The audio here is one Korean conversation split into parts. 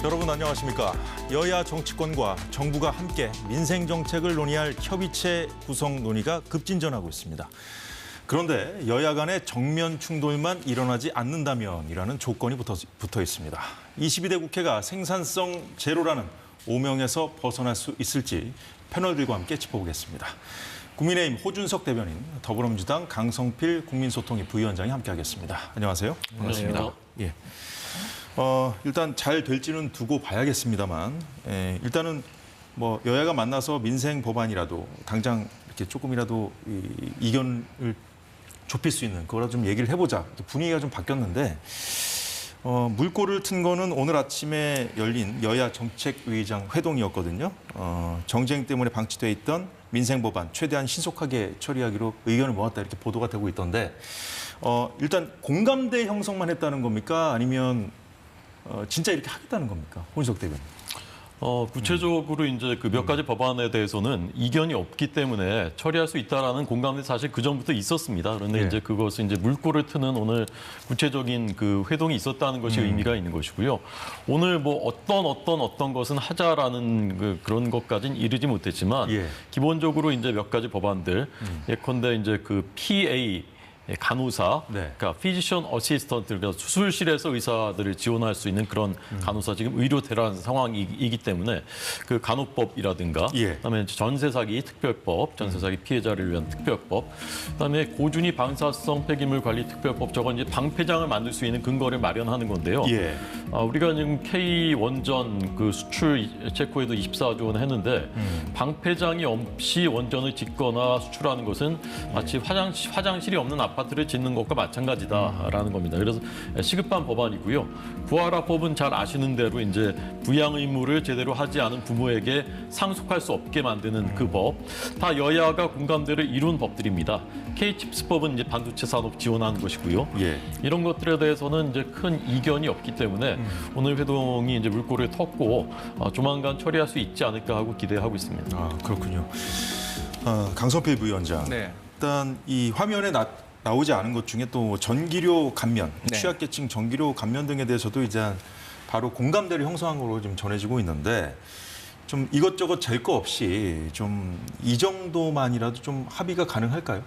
여러분 안녕하십니까? 여야 정치권과 정부가 함께 민생 정책을 논의할 협의체 구성 논의가 급진전하고 있습니다. 그런데 여야 간의 정면 충돌만 일어나지 않는다면이라는 조건이 붙어 있습니다. 22대 국회가 생산성 제로라는 오명에서 벗어날 수 있을지 패널들과 함께 짚어보겠습니다. 국민의힘 호준석 대변인, 더불어민주당 강성필 국민소통위 부위원장이 함께하겠습니다. 안녕하세요. 반갑습니다. 예. 일단 잘 될지는 두고 봐야겠습니다만, 일단은 뭐 여야가 만나서 민생 법안이라도 당장 이렇게 조금이라도 이견을 좁힐 수 있는 그거라도 좀 얘기를 해보자. 분위기가 좀 바뀌었는데 물꼬를 튼 거는 오늘 아침에 열린 여야 정책위의장 회동이었거든요. 정쟁 때문에 방치돼 있던 민생 법안 최대한 신속하게 처리하기로 의견을 모았다 이렇게 보도가 되고 있던데 일단 공감대 형성만 했다는 겁니까? 아니면 진짜 이렇게 하겠다는 겁니까? 호준석 대변인. 구체적으로 이제 그 몇 가지 법안에 대해서는 이견이 없기 때문에 처리할 수 있다라는 공감대 사실 그 전부터 있었습니다. 그런데 네. 이제 그것은 이제 물꼬를 트는 오늘 구체적인 그 회동이 있었다는 것이 의미가 있는 것이고요. 오늘 뭐 어떤 것은 하자라는 그런 것까지는 이르지 못했지만 예. 기본적으로 이제 몇 가지 법안들 예컨대 이제 그 PA 간호사, 네. 그러니까 피지션 어시스턴트, 그러니까 수술실에서 의사들을 지원할 수 있는 그런 간호사 지금 의료 대란 상황이기 때문에 그 간호법이라든가, 예. 그다음에 전세 사기 특별법, 전세 사기 피해자를 위한 특별법, 그다음에 고준위 방사성 폐기물 관리 특별법, 저건 이제 방패장을 만들 수 있는 근거를 마련하는 건데요. 예. 우리가 지금 K 원전 그 수출 체코에도 24조 원 했는데 방패장이 없이 원전을 짓거나 수출하는 것은 마치 화장실이 없는 아파트를 짓는 것과 마찬가지다라는 겁니다. 그래서 시급한 법안이고요. 부활화법은 잘 아시는 대로 이제 부양 의무를 제대로 하지 않은 부모에게 상속할 수 없게 만드는 그 법, 다 여야가 공감대를 이룬 법들입니다. K칩스법은 이제 반도체 산업 지원하는 것이고요. 예. 이런 것들에 대해서는 이제 큰 이견이 없기 때문에 오늘 회동이 이제 물꼬를 텄고 조만간 처리할 수 있지 않을까 하고 기대하고 있습니다. 아, 그렇군요. 강성필 부위원장. 네. 일단 이 화면에 나오지 않은 것 중에 또 전기료 감면, 네. 취약계층 전기료 감면 등에 대해서도 이제 바로 공감대를 형성한 걸로 지금 전해지고 있는데 좀 이것저것 잴 거 없이 좀 이 정도만이라도 좀 합의가 가능할까요?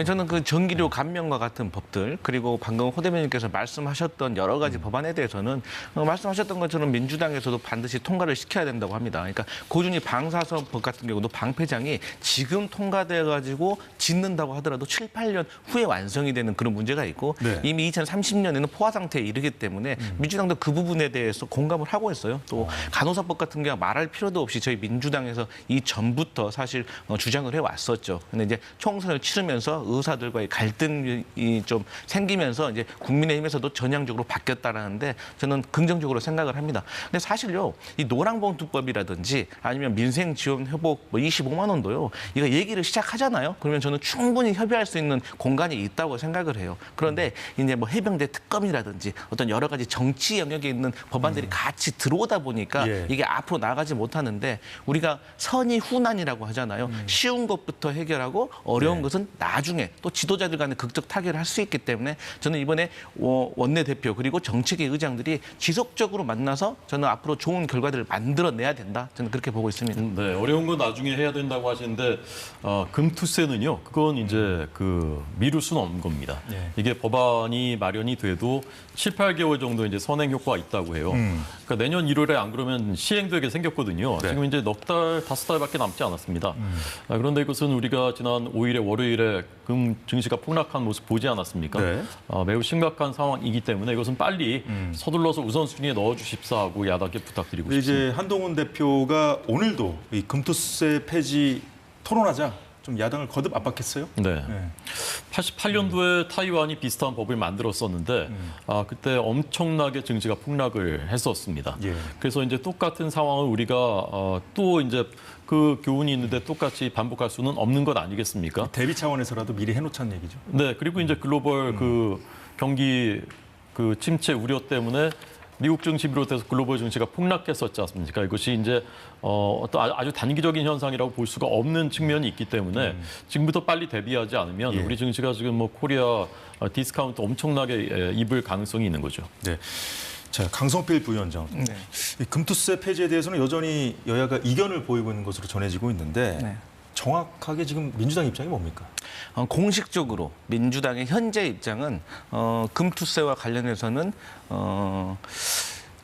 저는 그 전기료 감면과 같은 법들, 그리고 방금 호 대변인께서 말씀하셨던 여러 가지 법안에 대해서는 말씀하셨던 것처럼 민주당에서도 반드시 통과를 시켜야 된다고 합니다. 그러니까 고준위 방사선 법 같은 경우도 방패장이 지금 통과돼가지고 짓는다고 하더라도 7, 8년 후에 완성이 되는 그런 문제가 있고 네. 이미 2030년에는 포화 상태에 이르기 때문에 민주당도 그 부분에 대해서 공감을 하고 있어요. 또 간호사법 같은 경우 말할 필요도 없이 저희 민주당에서 이 전부터 사실 주장을 해왔었죠. 근데 이제 총선을 치르면서 의사들과의 갈등이 좀 생기면서 이제 국민의힘에서도 전향적으로 바뀌었다라는데 저는 긍정적으로 생각을 합니다. 근데 사실요, 이 노랑봉투법이라든지 아니면 민생 지원 회복 25만 원도요, 이거 얘기를 시작하잖아요. 그러면 저는 충분히 협의할 수 있는 공간이 있다고 생각을 해요. 그런데 이제 뭐 해병대 특검이라든지 어떤 여러 가지 정치 영역에 있는 법안들이 같이 들어오다 보니까 예. 이게 앞으로 나가지 못하는데 우리가 선의 후난이라고 하잖아요. 쉬운 것부터 해결하고 어려운 네. 것은 나중에 또 지도자들 간의 극적 타결을 할 수 있기 때문에 저는 이번에 원내대표 그리고 정책위 의장들이 지속적으로 만나서 저는 앞으로 좋은 결과들을 만들어내야 된다. 저는 그렇게 보고 있습니다. 네, 어려운 건 나중에 해야 된다고 하시는데 금투세는요, 그건 이제 그 미룰 수는 없는 겁니다. 네. 이게 법안이 마련이 돼도 7, 8개월 정도 이제 선행 효과가 있다고 해요. 그러니까 내년 1월에 안 그러면 시행되게 생겼거든요. 네. 지금 이제 넉 달, 5달밖에 남지 않았습니다. 그런데 이것은 우리가 지난 5일에 월요일에 금 증시가 폭락한 모습 보지 않았습니까? 네. 매우 심각한 상황이기 때문에 이것은 빨리 서둘러서 우선순위에 넣어주십사 하고 야당께 부탁드리고 싶습니다. 이제 한동훈 대표가 오늘도 이 금투세 폐지 토론하자 좀 야당을 거듭 압박했어요. 네. 네. 88년도에 타이완이 비슷한 법을 만들었었는데 그때 엄청나게 증시가 폭락을 했었습니다. 예. 그래서 이제 똑같은 상황을 우리가 또 이제 그 교훈이 있는데 똑같이 반복할 수는 없는 것 아니겠습니까? 대비 차원에서라도 미리 해놓자는 얘기죠. 네. 그리고 이제 글로벌 그 경기 그 침체 우려 때문에 미국 증시 비롯해서 글로벌 증시가 폭락했었지 않습니까? 이것이 이제 어떤 아주 단기적인 현상이라고 볼 수가 없는 측면이 있기 때문에 지금부터 빨리 대비하지 않으면 예. 우리 증시가 지금 뭐 코리아 디스카운트 엄청나게 입을 가능성이 있는 거죠. 네. 자, 강성필 부위원장. 이 금투세 폐지에 대해서는 여전히 여야가 이견을 보이고 있는 것으로 전해지고 있는데 네. 정확하게 지금 민주당 입장이 뭡니까? 공식적으로 민주당의 현재 입장은 금투세와 관련해서는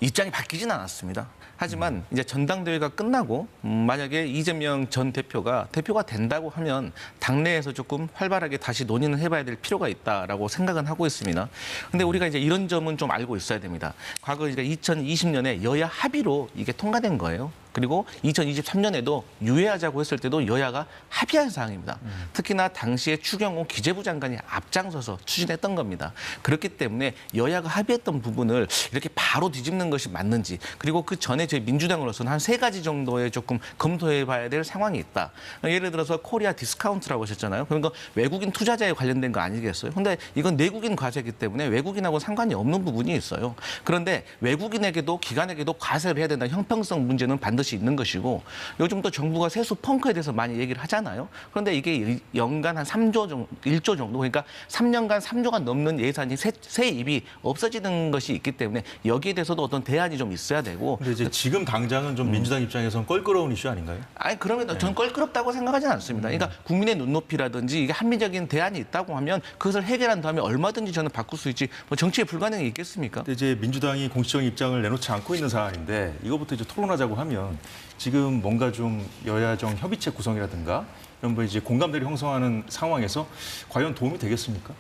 입장이 바뀌진 않았습니다. 하지만 이제 전당대회가 끝나고 만약에 이재명 전 대표가 된다고 하면 당내에서 조금 활발하게 다시 논의는 해봐야 될 필요가 있다라고 생각은 하고 있습니다. 근데 우리가 이제 이런 점은 좀 알고 있어야 됩니다. 과거 이제 2020년에 여야 합의로 이게 통과된 거예요. 그리고 2023년에도 유예하자고 했을 때도 여야가 합의한 사항입니다. 특히나 당시에 추경호 기재부 장관이 앞장서서 추진했던 겁니다. 그렇기 때문에 여야가 합의했던 부분을 이렇게 바로 뒤집는 것이 맞는지, 그리고 그 전에 저희 민주당으로서는 한 3가지 정도의 조금 검토해봐야 될 상황이 있다. 예를 들어서 코리아 디스카운트라고 하셨잖아요. 그러니까 외국인 투자자에 관련된 거 아니겠어요? 근데 이건 내국인 과세이기 때문에 외국인하고 상관이 없는 부분이 있어요. 그런데 외국인에게도 기관에게도 과세를 해야 된다는 형평성 문제는 반드시 있는 것이고, 요즘도 정부가 세수 펑크에 대해서 많이 얘기를 하잖아요. 그런데 이게 연간 한 3조 정도, 1조 정도, 그러니까 3년간 3조가 넘는 예산이 세입이 없어지는 것이 있기 때문에 여기에 대해서도 어떤 대안이 좀 있어야 되고. 근데 이제 지금 당장은 좀 민주당 입장에서는 껄끄러운 이슈 아닌가요? 아니 그러면 저는 껄끄럽다고 생각하지 않습니다. 그러니까 국민의 눈높이라든지 이게 합리적인 대안이 있다고 하면 그것을 해결한 다음에 얼마든지 저는 바꿀 수 있지, 뭐 정치에 불가능이 있겠습니까? 근데 이제 민주당이 공식적인 입장을 내놓지 않고 있는 사안인데 이거부터 이제 토론하자고 하면 지금 뭔가 좀 여야정 협의체 구성이라든가 이런 거 이제 공감대를 형성하는 상황에서 과연 도움이 되겠습니까?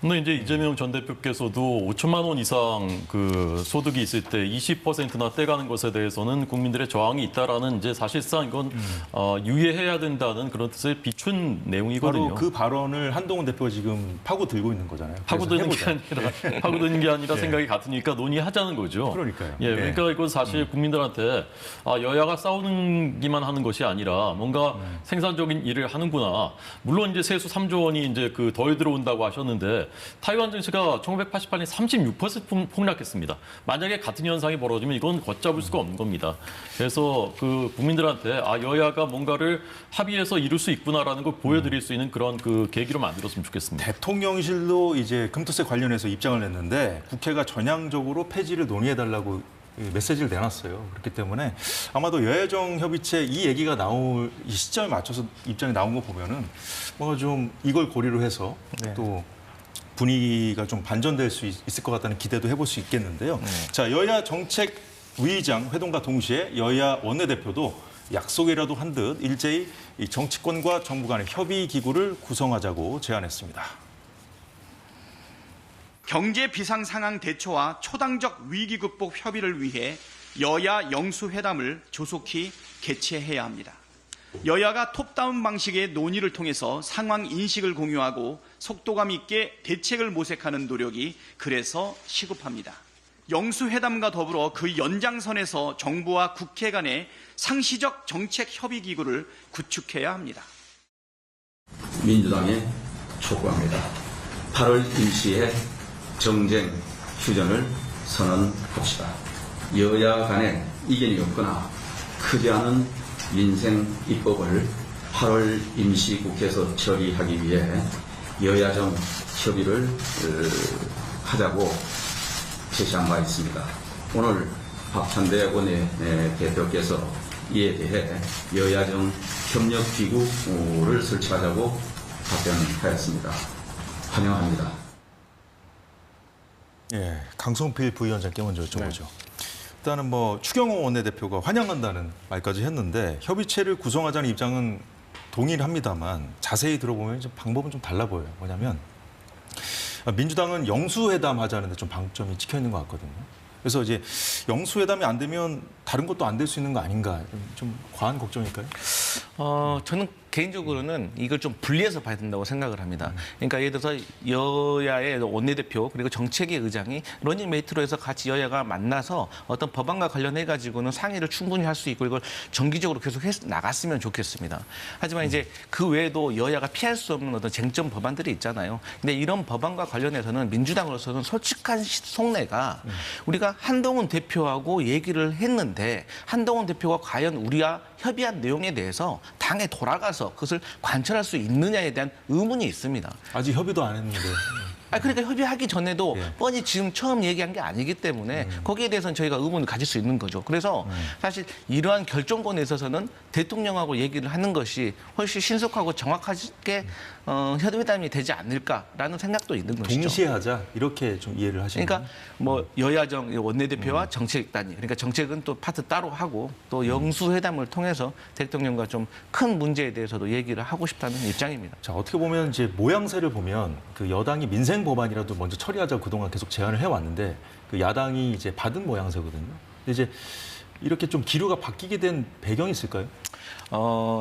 근데 이제 이재명 전 대표께서도 5천만 원 이상 그 소득이 있을 때 20%나 떼가는 것에 대해서는 국민들의 저항이 있다라는 이제 사실상 이건 유예해야 된다는 그런 뜻을 비춘 내용이거든요. 바로 그 발언을 한동훈 대표가 지금 파고 들고 있는 거잖아요. 파고드는 게 아니라 파고드는 게 아니라 네. 생각이 같으니까 논의하자는 거죠. 그러니까요. 예, 네. 그러니까 이건 사실 국민들한테 여야가 싸우기만 하는 것이 아니라 뭔가 생산적인 일을 하는구나. 물론 이제 세수 3조 원이 이제 그 덜 들어온다고 하셨는데 타이완 증시가 1988년 36% 폭락했습니다. 만약에 같은 현상이 벌어지면 이건 걷잡을 수가 없는 겁니다. 그래서 그 국민들한테 여야가 뭔가를 합의해서 이룰 수 있구나라는 걸 보여드릴 수 있는 그런 그 계기로 만들었으면 좋겠습니다. 대통령실도 이제 금투세 관련해서 입장을 냈는데 국회가 전향적으로 폐지를 논의해달라고 메시지를 내놨어요. 그렇기 때문에 아마도 여야정 협의체 이 얘기가 나올 이 시점에 맞춰서 입장이 나온 거 보면은 뭔가 좀 이걸 고리로 해서 또 분위기가 좀 반전될 수 있을 것 같다는 기대도 해볼 수 있겠는데요. 자, 여야 정책위의장 회동과 동시에 여야 원내대표도 약속이라도 한 듯 일제히 이 정치권과 정부 간의 협의 기구를 구성하자고 제안했습니다. 경제 비상 상황 대처와 초당적 위기 극복 협의를 위해 여야 영수회담을 조속히 개최해야 합니다. 여야가 톱다운 방식의 논의를 통해서 상황 인식을 공유하고 속도감 있게 대책을 모색하는 노력이 그래서 시급합니다. 영수회담과 더불어 그 연장선에서 정부와 국회 간의 상시적 정책 협의 기구를 구축해야 합니다. 민주당에 촉구합니다. 8월 임시의 정쟁 휴전을 선언합시다. 여야 간에 이견이 없거나 크지 않은 민생 입법을 8월 임시국회에서 처리하기 위해 여야정 협의를 하자고 제시한 바 있습니다. 오늘 박찬대 원내대표께서 이에 대해 여야정 협력기구를 설치하자고 답변하였습니다. 환영합니다. 예, 강성필 부위원장께 먼저 여쭤보죠. 일단은 뭐 추경호 원내대표가 환영한다는 말까지 했는데 협의체를 구성하자는 입장은 동일합니다만 자세히 들어보면 좀 방법은 좀 달라 보여요. 뭐냐면 민주당은 영수회담 하자는데 좀 방점이 찍혀 있는 것 같거든요. 그래서 이제 영수회담이 안 되면 다른 것도 안 될 수 있는 거 아닌가, 좀 과한 걱정일까요? 저는 개인적으로는 이걸 좀 분리해서 봐야 된다고 생각을 합니다. 그러니까 예를 들어서 여야의 원내대표 그리고 정책위 의장이 러닝메이트로 해서 같이 여야가 만나서 어떤 법안과 관련해 가지고는 상의를 충분히 할 수 있고 이걸 정기적으로 계속 해 나갔으면 좋겠습니다. 하지만 이제 그 외에도 여야가 피할 수 없는 어떤 쟁점 법안들이 있잖아요. 근데 이런 법안과 관련해서는 민주당으로서는 솔직한 속내가 우리가 한동훈 대표하고 얘기를 했는데 한동훈 대표가 과연 우리와 협의한 내용에 대해서 당에 돌아가서 그것을 관철할 수 있느냐에 대한 의문이 있습니다. 아직 협의도 안 했는데. 그러니까 협의하기 전에도 예. 뻔히 지금 처음 얘기한 게 아니기 때문에 거기에 대해서는 저희가 의문을 가질 수 있는 거죠. 그래서 사실 이러한 결정권에 있어서는 대통령하고 얘기를 하는 것이 훨씬 신속하고 정확하게 협의담이 되지 않을까라는 생각도 있는 것이죠. 동시에 하자 이렇게 좀 이해를 하시는 그러니까 뭐 여야정 원내대표와 정책단위 그러니까 정책은 또 파트 따로 하고 또 영수회담을 통해서 대통령과 좀 큰 문제에 대해서도 얘기를 하고 싶다는 입장입니다. 자, 어떻게 보면 이제 모양새를 보면 그 여당이 민생 법안이라도 먼저 처리하자고 그동안 계속 제안을 해왔는데 그 야당이 이제 받은 모양새거든요. 근데 이제 이렇게 좀 기류가 바뀌게 된 배경이 있을까요?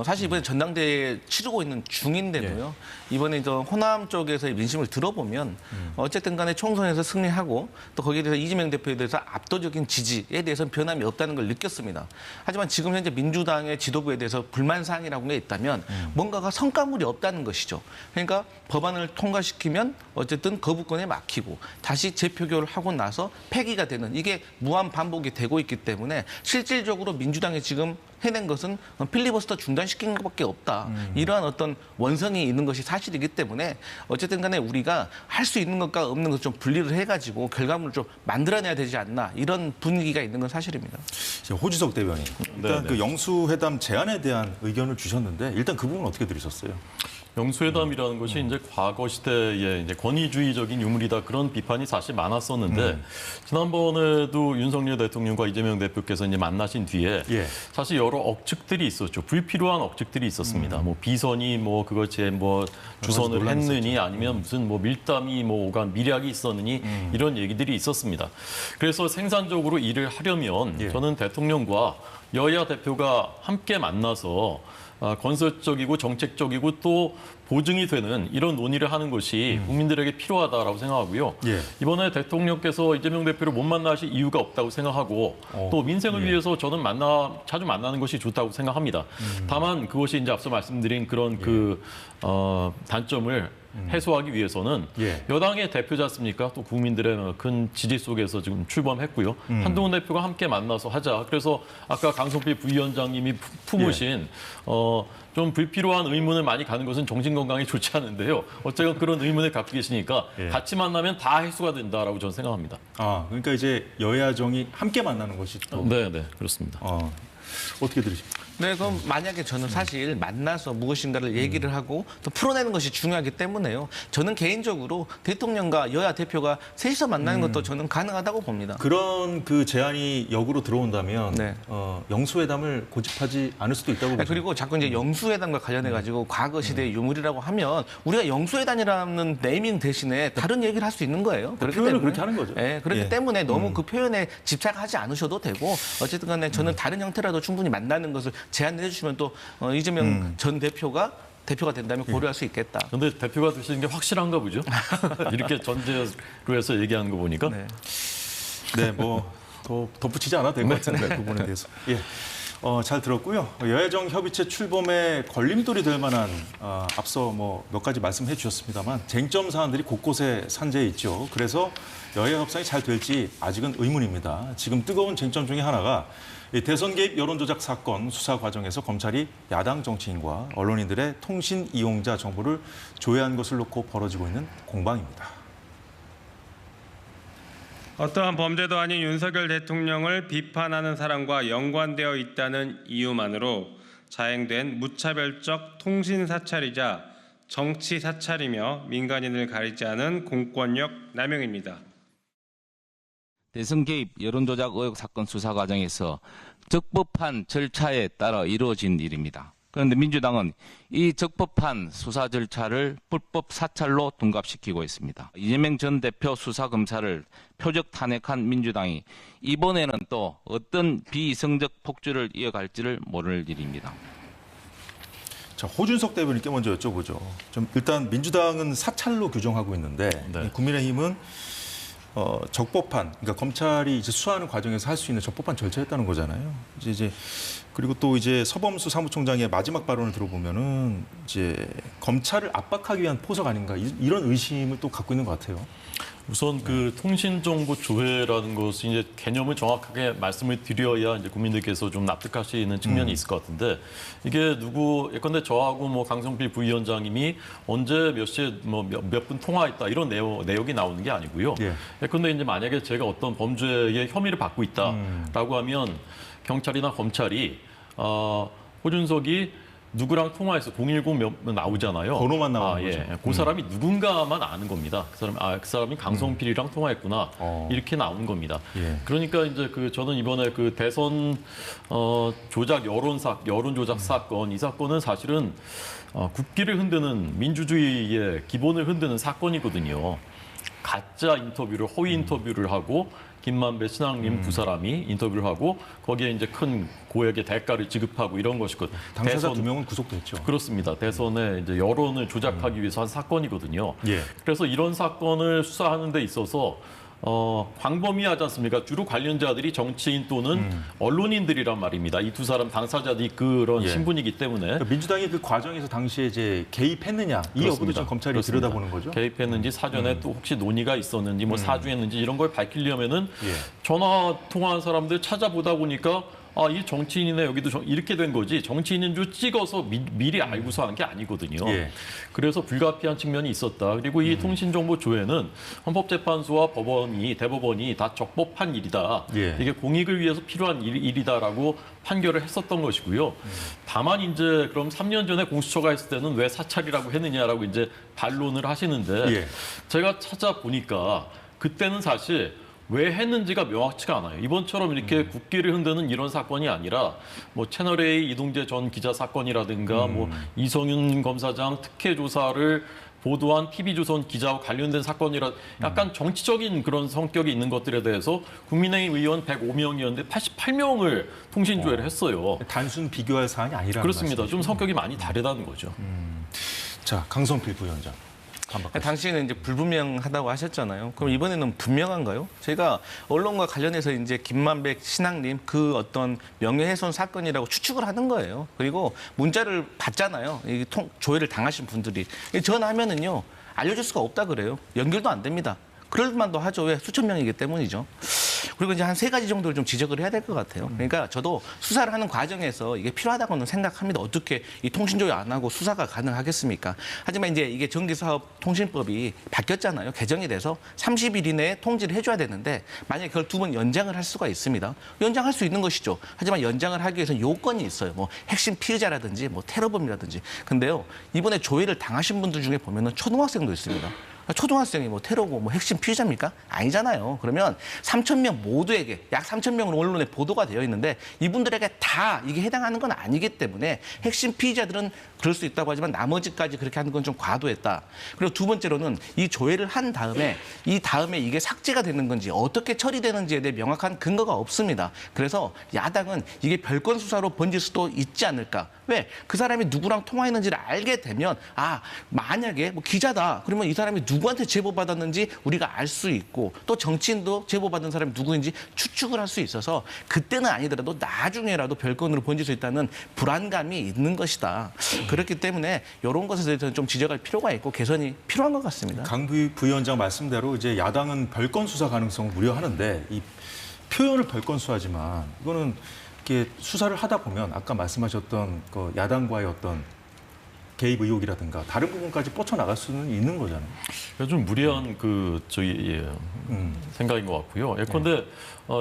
사실 이번에 전당대회 치르고 있는 중인데도요. 이번에 저 호남 쪽에서의 민심을 들어보면 어쨌든 간에 총선에서 승리하고 또 거기에 대해서 이재명 대표에 대해서 압도적인 지지에 대해서는 변함이 없다는 걸 느꼈습니다. 하지만 지금 현재 민주당의 지도부에 대해서 불만사항이라고 게 있다면 뭔가가 성과물이 없다는 것이죠. 그러니까 법안을 통과시키면 어쨌든 거부권에 막히고 다시 재표결을 하고 나서 폐기가 되는 이게 무한 반복이 되고 있기 때문에 실질적으로 민주당이 지금 해낸 것은 필리버스터 중단시킨 것밖에 없다. 이러한 어떤 원성이 있는 것이 사실이기 때문에 어쨌든 간에 우리가 할 수 있는 것과 없는 것 좀 분리를 해가지고 결과물을 좀 만들어내야 되지 않나 이런 분위기가 있는 건 사실입니다. 호주석 대변인. 일단 네. 그 영수회담 제안에 대한 의견을 주셨는데 일단 그 부분 어떻게 들으셨어요? 영수회담이라는 것이 이제 과거 시대의 이제 권위주의적인 유물이다 그런 비판이 사실 많았었는데 지난번에도 윤석열 대통령과 이재명 대표께서 이제 만나신 뒤에 예. 사실 여러 억측들이 있었죠. 불필요한 억측들이 있었습니다. 뭐 비선이 뭐 그것에 뭐 주선을 논란이 했느니 아니면 무슨 뭐 밀담이 뭐 오간 밀약이 있었느니 이런 얘기들이 있었습니다. 그래서 생산적으로 일을 하려면 예. 저는 대통령과 여야 대표가 함께 만나서 건설적이고 정책적이고 또 보증이 되는 이런 논의를 하는 것이 국민들에게 필요하다라고 생각하고요. 예. 이번에 대통령께서 이재명 대표를 못 만나실 이유가 없다고 생각하고 또 민생을 위해서 저는 자주 만나는 것이 좋다고 생각합니다. 다만 그것이 이제 앞서 말씀드린 그런 단점을 해소하기 위해서는 예. 여당의 대표지 않습니까? 또 국민들의 큰 지지 속에서 지금 출범했고요. 한동훈 대표가 함께 만나서 하자. 그래서 아까 강성필 부위원장님이 품으신 좀 불필요한 의문을 많이 가는 것은 정신건강에 좋지 않은데요. 어쨌든 그런 의문을 갖고 계시니까 예. 같이 만나면 다 해소가 된다라고 저는 생각합니다. 그러니까 이제 여야정이 함께 만나는 것이 또 네, 그렇습니다. 어떻게 들으십니까? 네, 그럼 만약에 저는 사실 만나서 무엇인가를 얘기를 하고 또 풀어내는 것이 중요하기 때문에요. 저는 개인적으로 대통령과 여야 대표가 셋이서 만나는 것도 저는 가능하다고 봅니다. 그런 그 제안이 역으로 들어온다면 네. 영수회담을 고집하지 않을 수도 있다고 보죠. 그리고 자꾸 이제 영수회담과 관련해 가지고 과거 시대의 유물이라고 하면 우리가 영수회담이라는 네이밍 대신에 다른 얘기를 할 수 있는 거예요. 그렇기 표현을 때문에 그렇게 하는 거죠. 네, 그렇기 예. 때문에 너무 그 표현에 집착하지 않으셔도 되고 어쨌든 간에 저는 다른 형태라도 충분히 만나는 것을 제안해 주시면 또 이재명 전 대표가 된다면 고려할 수 있겠다. 그런데 대표가 되시는 게 확실한가 보죠? 이렇게 전제로 해서 얘기하는 거 보니까. 네. 네, 뭐 더 덧붙이지 않아도 될 것 같은데 그 부분에 대해서. 예. 잘 들었고요. 여야정 협의체 출범에 걸림돌이 될 만한 앞서 뭐 몇 가지 말씀해 주셨습니다만 쟁점 사안들이 곳곳에 산재해 있죠. 그래서 여야 협상이 잘 될지 아직은 의문입니다. 지금 뜨거운 쟁점 중에 하나가 이 대선 개입 여론조작 사건 수사 과정에서 검찰이 야당 정치인과 언론인들의 통신 이용자 정보를 조회한 것을 놓고 벌어지고 있는 공방입니다. 어떠한 범죄도 아닌 윤석열 대통령을 비판하는 사람과 연관되어 있다는 이유만으로 자행된 무차별적 통신 사찰이자 정치 사찰이며 민간인을 가리지 않은 공권력 남용입니다. 대선 개입 여론조작 의혹 사건 수사 과정에서 적법한 절차에 따라 이루어진 일입니다. 그런데 민주당은 이 적법한 수사 절차를 불법 사찰로 둔갑시키고 있습니다. 이재명 전 대표 수사검사를 표적 탄핵한 민주당이 이번에는 또 어떤 비이성적 폭주를 이어갈지를 모를 일입니다. 자, 호준석 대변인께 먼저 여쭤보죠. 좀 일단 민주당은 사찰로 규정하고 있는데 네. 국민의힘은 적법한, 그러니까 검찰이 이제 수사하는 과정에서 할 수 있는 적법한 절차였다는 거잖아요. 이제 그리고 또 이제 서범수 사무총장의 마지막 발언을 들어보면은 이제 검찰을 압박하기 위한 포석 아닌가 이런 의심을 또 갖고 있는 것 같아요. 우선 그 통신정보 조회라는 것이 이제 개념을 정확하게 말씀을 드려야 이제 국민들께서 좀 납득하시는 측면이 있을 것 같은데 이게 예컨대 저하고 뭐 강성필 부위원장님이 언제 몇 시에 뭐 몇 분 통화했다 이런 내역이 나오는 게 아니고요. 예. 예컨대 이제 만약에 제가 어떤 범죄의 혐의를 받고 있다라고 하면 경찰이나 검찰이 호준석이 누구랑 통화해서 010 몇 나오잖아요. 번호만 나오는 예. 거죠. 그 사람이 누군가만 아는 겁니다. 그 사람이 강성필이랑 통화했구나. 이렇게 나오는 겁니다. 예. 그러니까 이제 저는 이번에 그 대선 조작 여론 조작 사건 이 사건은 사실은 국기를 흔드는 민주주의의 기본을 흔드는 사건이거든요. 가짜 인터뷰를 허위 인터뷰를 하고 김만배 신앙님 두 사람이 인터뷰를 하고 거기에 이제 큰 고액의 대가를 지급하고 이런 것이거든요. 당사자 2명은 구속됐죠. 그렇습니다. 대선에 이제 여론을 조작하기 위해서 한 사건이거든요. 예. 그래서 이런 사건을 수사하는 데 있어서 광범위하지 않습니까? 주로 관련자들이 정치인 또는 언론인들이란 말입니다. 이 두 사람 당사자들이 그런 예. 신분이기 때문에 그러니까 민주당이 그 과정에서 당시에 이제 개입했느냐 이 여부도 좀 검찰이 그렇습니다. 들여다보는 거죠. 개입했는지 사전에 또 혹시 논의가 있었는지 뭐 사주했는지 이런 걸 밝히려면은 예. 전화 통화한 사람들 찾아보다 보니까 이 정치인이네 여기도 이렇게 된 거지 정치인인 줄 찍어서 미리 알고서 한 게 아니거든요. 예. 그래서 불가피한 측면이 있었다. 그리고 이 통신정보 조회는 헌법재판소와 대법원이 다 적법한 일이다. 예. 이게 공익을 위해서 필요한 일이다라고 판결을 했었던 것이고요. 다만 이제 그럼 3년 전에 공수처가 했을 때는 왜 사찰이라고 했느냐라고 이제 반론을 하시는데 예. 제가 찾아보니까 그때는 사실 왜 했는지가 명확치가 않아요. 이번처럼 이렇게 국기를 흔드는 이런 사건이 아니라 뭐 채널A 이동재 전 기자 사건이라든가 뭐 이성윤 검사장 특혜 조사를 보도한 TV조선 기자와 관련된 사건이라 약간 정치적인 그런 성격이 있는 것들에 대해서 국민의힘 의원 105명이었는데 88명을 통신조회를 했어요. 단순 비교할 사안이 아니라는 그렇습니다. 말씀이시죠. 좀 성격이 많이 다르다는 거죠. 자, 강성필 부위원장. 당시에는 이제 불분명하다고 하셨잖아요. 그럼 이번에는 분명한가요? 제가 언론과 관련해서 이제 김만배 신앙님 그 어떤 명예훼손 사건이라고 추측을 하는 거예요. 그리고 문자를 받잖아요. 이 조회를 당하신 분들이 전화하면은요 알려줄 수가 없다 그래요. 연결도 안 됩니다. 그럴 만도 하죠. 왜? 수천 명이기 때문이죠. 그리고 이제 한 3가지 정도를 좀 지적을 해야 될 것 같아요. 그러니까 저도 수사를 하는 과정에서 이게 필요하다고는 생각합니다. 어떻게 이 통신조회 안 하고 수사가 가능하겠습니까? 하지만 이제 이게 전기사업통신법이 바뀌었잖아요. 개정이 돼서 30일 이내에 통지를 해줘야 되는데 만약에 그걸 2번 연장을 할 수가 있습니다. 연장할 수 있는 것이죠. 하지만 연장을 하기 위해서는 요건이 있어요. 뭐 핵심 피의자라든지 뭐 테러범이라든지. 근데요 이번에 조회를 당하신 분들 중에 보면은 초등학생도 있습니다. 초등학생이 뭐 테러고 뭐 핵심 피의자입니까? 아니잖아요. 그러면 3,000명 모두에게 약 3,000명으로 언론에 보도가 되어 있는데 이분들에게 다 이게 해당하는 건 아니기 때문에 핵심 피의자들은 그럴 수 있다고 하지만 나머지까지 그렇게 하는 건 좀 과도했다. 그리고 두 번째로는 이 조회를 한 다음에 이게 삭제가 되는 건지 어떻게 처리되는지에 대해 명확한 근거가 없습니다. 그래서 야당은 이게 별건 수사로 번질 수도 있지 않을까. 왜? 그 사람이 누구랑 통화했는지를 알게 되면 만약에 뭐 기자다. 그러면 이 사람이 누구한테 제보받았는지 우리가 알 수 있고 또 정치인도 제보받은 사람이 누구인지 추측을 할 수 있어서 그때는 아니더라도 나중에라도 별건으로 번질 수 있다는 불안감이 있는 것이다. 그렇기 때문에 이런 것에 대해서는 좀 지적할 필요가 있고 개선이 필요한 것 같습니다. 강 부위원장 말씀대로 이제 야당은 별건 수사 가능성을 우려하는데 이 표현을 별건 수사지만 이거는 이렇게 수사를 하다 보면 아까 말씀하셨던 그 야당과의 어떤 개입 의혹이라든가 다른 부분까지 뻗쳐나갈 수는 있는 거잖아요. 좀 무리한 생각인 것 같고요. 예컨대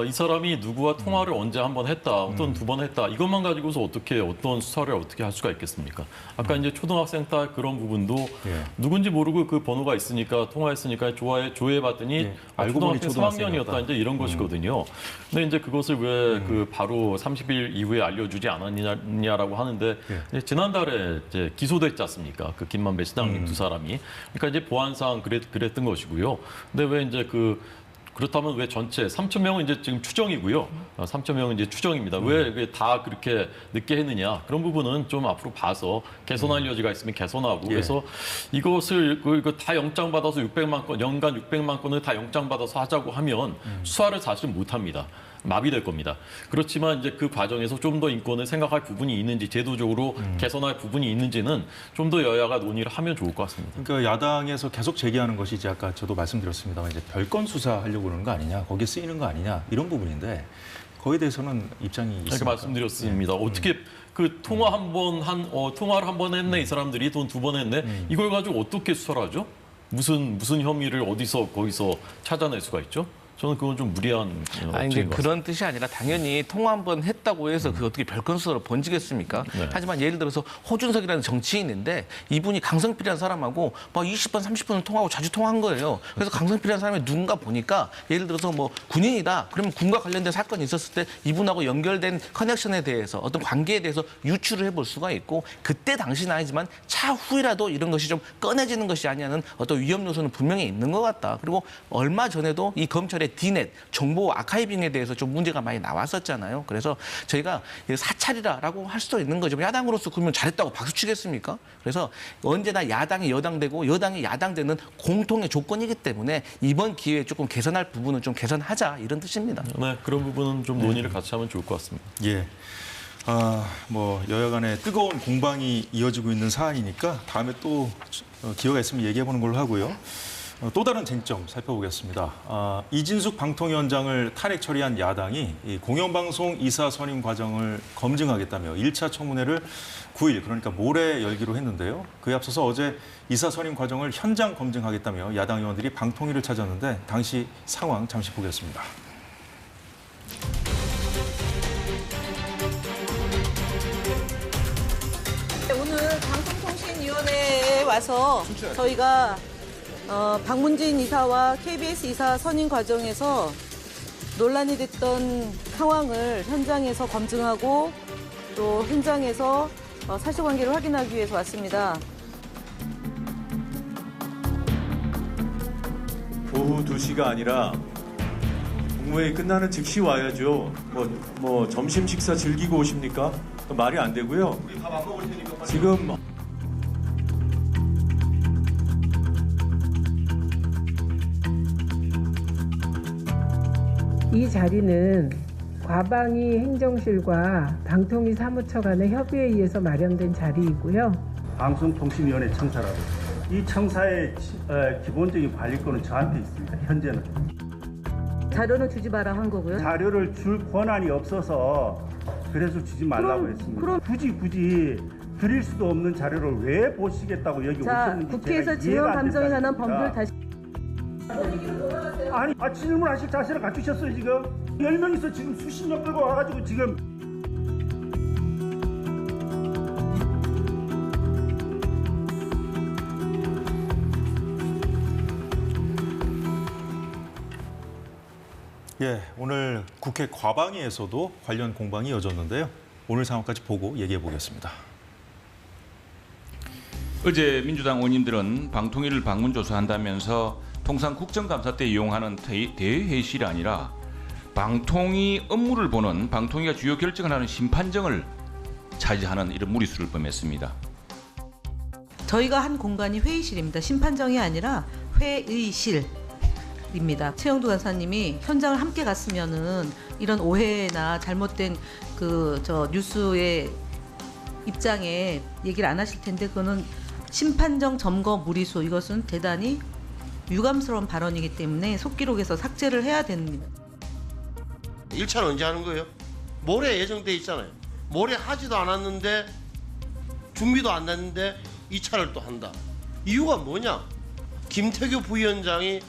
이 사람이 누구와 통화를 언제 한 번 했다, 어떤 2번 했다, 이것만 가지고서 어떤 수사를 어떻게 할 수가 있겠습니까? 아까 이제 초등학생 딸 그런 부분도 누군지 모르고 그 번호가 있으니까 통화했으니까 조회해봤더니 알고 보니 초등학생 3학년이었다 이제 이런 것이거든요. 근데 이제 그것을 왜 바로 30일 이후에 알려주지 않았냐라고 하는데 이제 지난달에 이제 기소됐지 않습니까? 그 김만배 신앙님 두 사람이. 그러니까 이제 보안상 그랬던 것이고요. 근데 왜 이제 그렇다면 왜 전체 3천 명은 이제 지금 추정이고요. 3천 명은 이제 추정입니다. 왜 다 그렇게 늦게 했느냐? 그런 부분은 좀 앞으로 봐서 개선할 여지가 있으면 개선하고 그래서 이것을 이거 다 영장 받아서 600만 건 연간 600만 건을 다 영장 받아서 하자고 하면 수사를 사실 못 합니다. 마비될 겁니다. 그렇지만 이제 그 과정에서 좀 더 인권을 생각할 부분이 있는지 제도적으로 개선할 부분이 있는지는 좀 더 여야가 논의를 하면 좋을 것 같습니다. 그러니까 야당에서 계속 제기하는 것이 이제 아까 저도 말씀드렸습니다만 이제 별건 수사하려고 그러는 거 아니냐, 거기에 쓰이는 거 아니냐 이런 부분인데 거기에 대해서는 입장이 있습니다. 이렇게 말씀드렸습니다. 어떻게 그 통화 통화를 한 번 했네 이 사람들이 돈 2번 했네 이걸 가지고 어떻게 수사를 하죠? 무슨 혐의를 거기서 찾아낼 수가 있죠? 저는 그건 좀 무리한 아니, 업체인 것 그런 뜻이 아니라 당연히 통화 한 번 했다고 해서 그 어떻게 별건 수사로 번지겠습니까? 네. 하지만 예를 들어서 호준석이라는 정치인인데 이분이 강성필이라는 사람하고 막 20번, 30분을 통화하고 자주 통화한 거예요. 그래서 강성필이라는 사람이 누군가 보니까 예를 들어서 뭐 군인이다. 그러면 군과 관련된 사건이 있었을 때 이분하고 연결된 커넥션에 대해서 어떤 관계에 대해서 유추를 해볼 수가 있고 그때 당시는 아니지만 차후이라도 이런 것이 좀 꺼내지는 것이 아니냐는 어떤 위험 요소는 분명히 있는 것 같다. 그리고 얼마 전에도 이 검찰의 디넷, 정보 아카이빙에 대해서 좀 문제가 많이 나왔었잖아요. 그래서 저희가 사찰이라고 할 수도 있는 거죠. 야당으로서 그러면 잘했다고 박수 치겠습니까? 그래서 언제나 야당이 여당되고 여당이 야당되는 공통의 조건이기 때문에 이번 기회에 조금 개선할 부분은 좀 개선하자 이런 뜻입니다. 네, 그런 부분은 좀 논의를 같이 하면 좋을 것 같습니다. 예. 뭐 여야 간에 뜨거운 공방이 이어지고 있는 사안이니까 다음에 또 기회가 있으면 얘기해 보는 걸로 하고요. 또 다른 쟁점 살펴보겠습니다. 이진숙 방통위원장을 탄핵 처리한 야당이 이 공영방송 이사 선임 과정을 검증하겠다며 1차 청문회를 9일, 그러니까 모레 열기로 했는데요. 그에 앞서서 어제 이사 선임 과정을 현장 검증하겠다며 야당 의원들이 방통위를 찾았는데 당시 상황 잠시 보겠습니다. 오늘 방송통신위원회에 와서 저희가 박문진 이사와 KBS 이사 선임 과정에서 논란이 됐던 상황을 현장에서 검증하고 또 현장에서 사실관계를 확인하기 위해서 왔습니다. 오후 2시가 아니라 국무회의 끝나는 즉시 와야죠. 뭐 점심 식사 즐기고 오십니까? 말이 안 되고요. 우리 밥 안 먹을 테니까 지금 이 자리는 과방위 행정실과 방통위 사무처 간의 협의에 의해서 마련된 자리이고요. 방송통신위원회 청사라고. 이 청사의 기본적인 관리권은 저한테 있습니다. 현재는. 자료는 주지 마라 한 거고요. 자료를 줄 권한이 없어서 그래서 주지 말라고 했습니다. 굳이 드릴 수도 없는 자료를 왜 보시겠다고 여기 오셨는지 국회에서 지원 감정에 관한 법률 다시 아니 질문하실 자세를 갖추셨어요 지금. 10명이서 지금 수십 명 끌고 와가지고 지금. 예, 오늘 국회 과방위에서도 관련 공방이 이어졌는데요. 오늘 상황까지 보고 얘기해 보겠습니다. 어제 민주당 의원님들은 방통위를 방문 조사한다면서 통상 국정감사 때 이용하는 대회의실이 아니라 방통위 업무를 보는 방통위가 주요 결정을 하는 심판정을 차지하는 이런 무리수를 범했습니다. 저희가 한 공간이 회의실입니다. 심판정이 아니라 회의실입니다. 최영두 간사님이 현장을 함께 갔으면은 이런 오해나 잘못된 뉴스의 입장에 얘기를 안 하실 텐데 그거는 심판정 점거 무리수 이것은 대단히 유감스러운 발언이기 때문에 속기록에서 삭제를 해야 됩니다. 1차는 언제 하는 거예요? 모레 예정돼 있잖아요. 모레 하지도 않았는데 준비도 안 됐는데 2차를 또 한다. 이유가 뭐냐? 김태규 부위원장이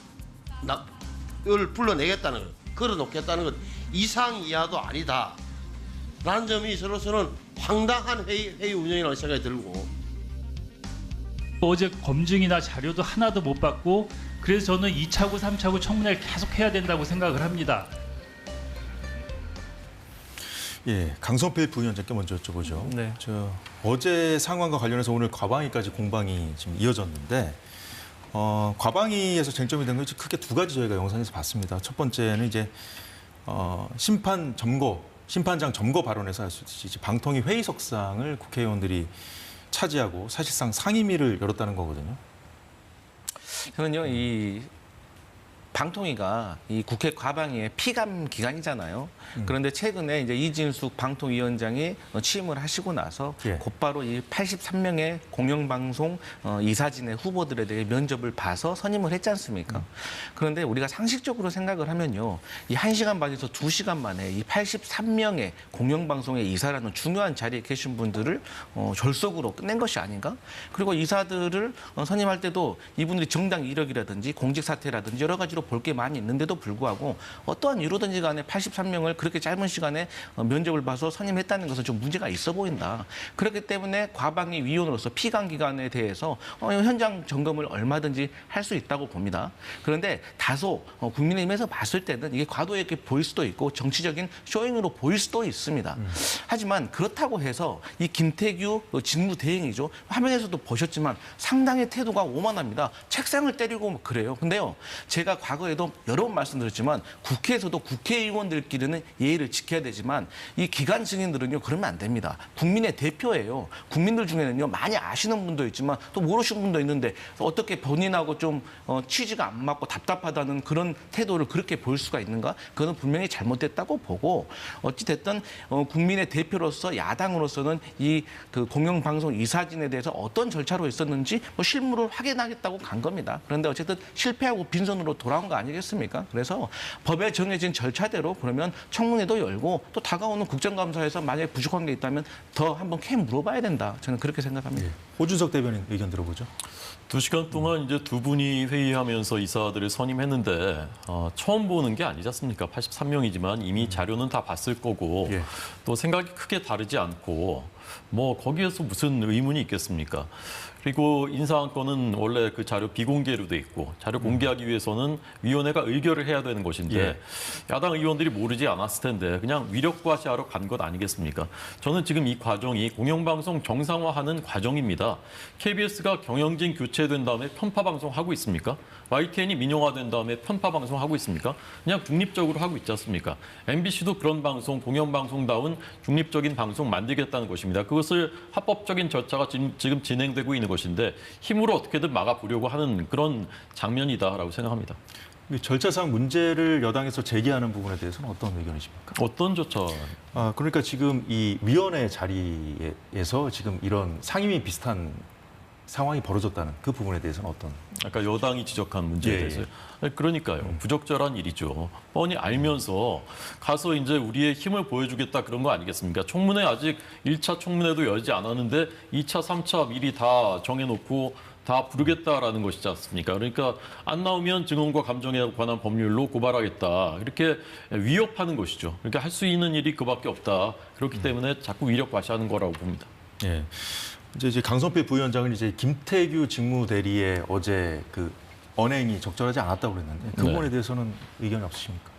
을 불러내겠다는 것, 걸어놓겠다는 것 이상 이하도 아니다. 라는 점이 저로서는 황당한 회의 운영이라는 생각이 들고 어제 검증이나 자료도 하나도 못 받고 그래서 저는 2차고 3차고 청문회를 계속 해야 된다고 생각을 합니다. 예, 강성필 부위원장께 먼저 여쭤보죠. 네. 어제 상황과 관련해서 오늘 과방위까지 공방이 지금 이어졌는데 과방위에서 쟁점이 된 것이 크게 두 가지 저희가 영상에서 봤습니다. 첫 번째는 이제 심판장 점거 발언에서 할 수 있듯이 이제 방통위 회의석상을 국회의원들이 차지하고 사실상 상임위를 열었다는 거거든요. 저는요, 이 방통위가 이 국회 과방위의 피감 기관이잖아요. 그런데 최근에 이제 이진숙 방통위원장이 취임을 하시고 나서 곧바로 이 83명의 공영방송 이사진의 후보들에 대해 면접을 봐서 선임을 했지 않습니까? 그런데 우리가 상식적으로 생각을 하면요, 이 1시간 반에서 2시간 만에 이 83명의 공영방송의 이사라는 중요한 자리에 계신 분들을 졸속으로 끝낸 것이 아닌가? 그리고 이사들을 선임할 때도 이분들이 정당 이력이라든지 공직 사퇴라든지 여러 가지로 볼 게 많이 있는데도 불구하고 어떠한 이유든지 간에 83명을 그렇게 짧은 시간에 면접을 봐서 선임했다는 것은 좀 문제가 있어 보인다. 그렇기 때문에 과방위 위원으로서 피감기관에 대해서 현장 점검을 얼마든지 할 수 있다고 봅니다. 그런데 다소 국민의힘에서 봤을 때는 이게 과도 있게 보일 수도 있고 정치적인 쇼잉으로 보일 수도 있습니다. 하지만 그렇다고 해서 이 김태규 직무대행이죠. 화면에서도 보셨지만 상당히 태도가 오만합니다. 책상을 때리고 그래요. 근데요, 제가 과거에도 여러 번 말씀드렸지만 국회에서도 국회의원들끼리는 예의를 지켜야 되지만 이 기관 증인들은요, 그러면 안 됩니다. 국민의 대표예요. 국민들 중에는요, 많이 아시는 분도 있지만 또 모르시는 분도 있는데 어떻게 본인하고 좀 취지가 안 맞고 답답하다는 그런 태도를 그렇게 보일 수가 있는가? 그거는 분명히 잘못됐다고 보고, 어찌됐든 국민의 대표로서 야당으로서는 이 그 공영방송 이사진에 대해서 어떤 절차로 있었는지 실무를 확인하겠다고 간 겁니다. 그런데 어쨌든 실패하고 빈손으로 돌아온 거 아니겠습니까? 그래서 법에 정해진 절차대로 그러면 청문회도 열고 또 다가오는 국정감사에서 만약에 부족한 게 있다면 더 한번 캐 물어봐야 된다. 저는 그렇게 생각합니다. 호준석 대변인 의견 들어보죠. 2시간 동안 이제 두 분이 회의하면서 이사들을 선임했는데 처음 보는 게 아니지 않습니까? 83명이지만 이미 자료는 다 봤을 거고 또 생각이 크게 다르지 않고 뭐 거기에서 무슨 의문이 있겠습니까? 그리고 인사안건은 원래 그 자료 비공개로 돼 있고 자료 공개하기 위해서는 위원회가 의결을 해야 되는 것인데 야당 의원들이 모르지 않았을 텐데 그냥 위력과시하러 간 것 아니겠습니까? 저는 지금 이 과정이 공영방송 정상화하는 과정입니다. KBS가 경영진 교체된 다음에 편파방송 하고 있습니까? YTN이 민영화된 다음에 편파방송 하고 있습니까? 그냥 중립적으로 하고 있지 않습니까? MBC도 그런 방송, 공영방송다운 중립적인 방송 만들겠다는 것입니다. 그것을 합법적인 절차가 지금 진행되고 있는 것인데 힘으로 어떻게든 막아보려고 하는 그런 장면이다라고 생각합니다. 절차상 문제를 여당에서 제기하는 부분에 대해서는 어떤 의견이십니까? 어떤 절차? 그러니까 지금 이 위원회 자리에서 지금 이런 상임위 비슷한 상황이 벌어졌다는 그 부분에 대해서는 어떤? 아까 여당이 지적한 문제에 대해서요. 그러니까요. 부적절한 일이죠. 뻔히 알면서 가서 이제 우리의 힘을 보여주겠다 그런 거 아니겠습니까? 청문회 아직 1차 청문회도 열지 않았는데 2차, 3차 미리 다 정해놓고 다 부르겠다라는 것이지 않습니까? 그러니까 안 나오면 증언과 감정에 관한 법률로 고발하겠다. 이렇게 위협하는 것이죠. 그러니까 할 수 있는 일이 그밖에 없다. 그렇기 때문에 자꾸 위력 과시하는 거라고 봅니다. 예. 이제 강성필 부위원장은 이제 김태규 직무대리의 어제 그 언행이 적절하지 않았다고 그랬는데 그 부분에 대해서는 의견이 없으십니까?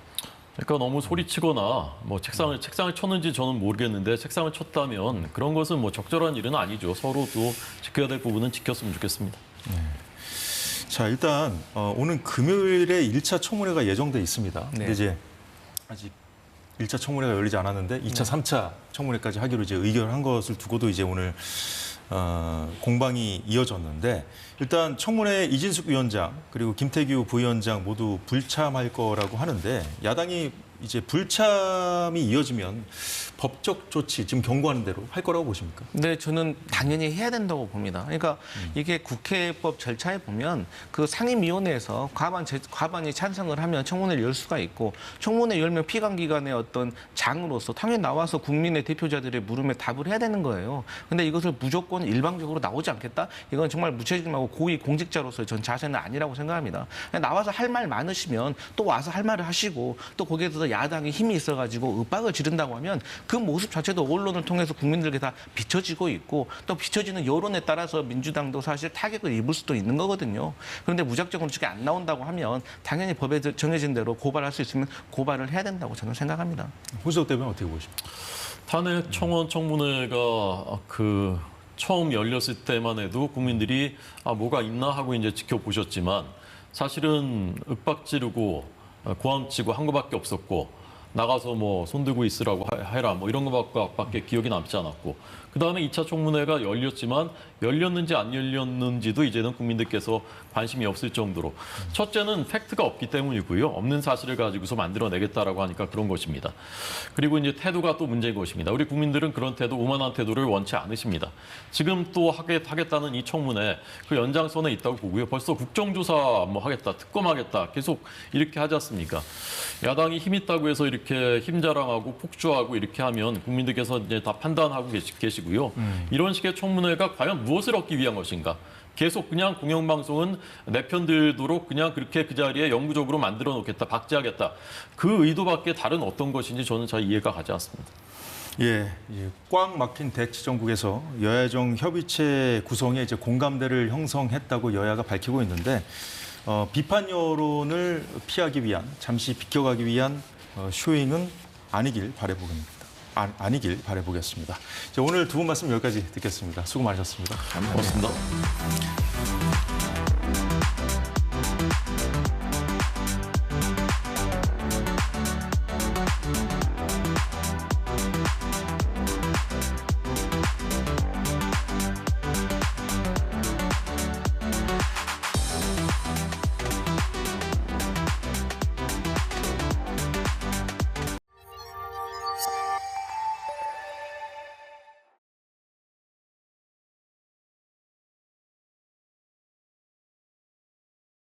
그러니까 너무 소리치거나 뭐 책상을 쳤는지 저는 모르겠는데 책상을 쳤다면 그런 것은 뭐 적절한 일은 아니죠. 서로 또 지켜야 될 부분은 지켰으면 좋겠습니다. 자, 일단 오늘 금요일에 1차 청문회가 예정돼 있습니다. 근데 이제 아직 1차 청문회가 열리지 않았는데 2차, 3차 청문회까지 하기로 이제 의결한 것을 두고도 이제 오늘 공방이 이어졌는데 일단 청문회 이진숙 위원장 그리고 김태규 부위원장 모두 불참할 거라고 하는데 야당이 이제 불참이 이어지면 법적 조치 지금 경고하는 대로 할 거라고 보십니까? 네, 저는 당연히 해야 된다고 봅니다. 그러니까 이게 국회법 절차에 보면 그 상임위원회에서 과반이 찬성을 하면 청문회를 열 수가 있고 청문회 열면 피감기관의 어떤 장으로서 당연히 나와서 국민의 대표자들의 물음에 답을 해야 되는 거예요. 근데 이것을 무조건 일방적으로 나오지 않겠다? 이건 정말 무책임하고 고위 공직자로서의 전 자세는 아니라고 생각합니다. 나와서 할 말 많으시면 또 와서 할 말을 하시고 또 거기에 대해서 야당이 힘이 있어가지고 윽박을 지른다고 하면 그 모습 자체도 언론을 통해서 국민들에게 다 비춰지고 있고 또 비춰지는 여론에 따라서 민주당도 사실 타격을 입을 수도 있는 거거든요. 그런데 무작정으로 저게 안 나온다고 하면 당연히 법에 정해진 대로 고발할 수 있으면 고발을 해야 된다고 저는 생각합니다. 호준석 대변인 어떻게 보십니까? 탄핵 청원 청문회가 그 처음 열렸을 때만 해도 국민들이 뭐가 있나 하고 이제 지켜보셨지만 사실은 윽박지르고 고함치고 한 거밖에 없었고 나가서 뭐 손들고 있으라고 해라 뭐 이런 거밖에 기억이 남지 않았고 그다음에 2차 청문회가 열렸지만 열렸는지 안 열렸는지도 이제는 국민들께서 관심이 없을 정도로 첫째는 팩트가 없기 때문이고요. 없는 사실을 가지고서 만들어내겠다라고 하니까 그런 것입니다. 그리고 이제 태도가 또 문제인 것입니다. 우리 국민들은 그런 태도, 오만한 태도를 원치 않으십니다. 지금 또 하겠다는 이 청문회 그 연장선에 있다고 보고요. 벌써 국정조사 뭐 하겠다, 특검하겠다 계속 이렇게 하지 않습니까? 야당이 힘 있다고 해서 이렇게 힘 자랑하고 폭주하고 이렇게 하면 국민들께서 이제 다 판단하고 계시고요. 이런 식의 청문회가 과연 무엇을 얻기 위한 것인가? 계속 그냥 공영방송은 내 편 들도록 그냥 그렇게 그 자리에 영구적으로 만들어 놓겠다, 박제하겠다. 그 의도밖에 다른 어떤 것인지 저는 잘 이해가 가지 않습니다. 예, 꽉 막힌 대치정국에서 여야정 협의체 구성에 이제 공감대를 형성했다고 여야가 밝히고 있는데 비판 여론을 피하기 위한, 잠시 비껴가기 위한 쇼잉은 아니길 바라보겠습니다. 아니길 바라보겠습니다. 오늘 두 분 말씀 여기까지 듣겠습니다. 수고 많으셨습니다. 고맙습니다.